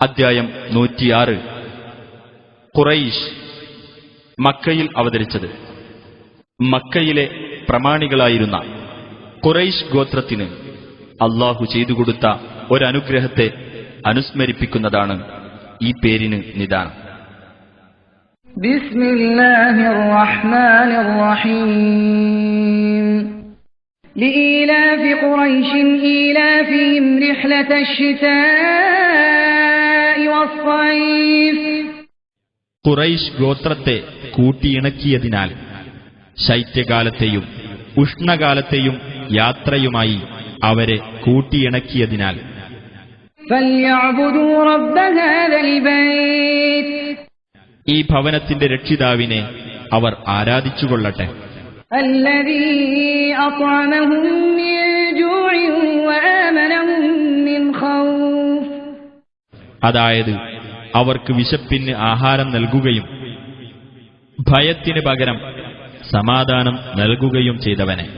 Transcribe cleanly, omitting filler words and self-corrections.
അദ്ധ്യായം 106. ഖുറൈശ് മക്കയിൽ അവതരിച്ചത്. മക്കയിലെ പ്രമാണികളായിരുന്ന ഖുറൈശ് ഗോത്രത്തിന് അല്ലാഹു ചെയ്തുകൊടുത്ത ഒരനുഗ്രഹത്തെ അനുസ്മരിപ്പിക്കുന്നതാണ് ഈ പേരിന് നിദാനം. ബിസ്മില്ലാഹിർ റഹ്മാനിർ റഹീം. ലീലാഫി ഖുറൈശിൻ ഈലാഫിഹിം റിഹ്ലതശ് ശിതാഇ വസ്സൈഫ്. ഖുറൈശ് ഗോത്രത്തെ കൂട്ടിയിണക്കിയതിനാൽ ശൈത്യകാലത്തെയും ഉഷ്ണകാലത്തെയും യാത്രയുമായി അവരെ കൂട്ടിയിണക്കിയതിനാൽ ഫൽയഅ്ബുദൂ റബ്ബ ഹാദൽ ബൈത്ത്. ഈ ഭവനത്തിന്റെ രക്ഷിതാവിനെ അവർ ആരാധിച്ചുകൊള്ളട്ടെ. അല്ലദീ അത്അമഹും മിൻ ജൂഇൻ വആമനഹും മിൻ ഖൗഫ്. അതായത് അവർക്ക് വിശപ്പിന് ആഹാരം നൽകുകയും ഭയത്തിന് പകരം സമാധാനം നൽകുകയും ചെയ്തവനെ.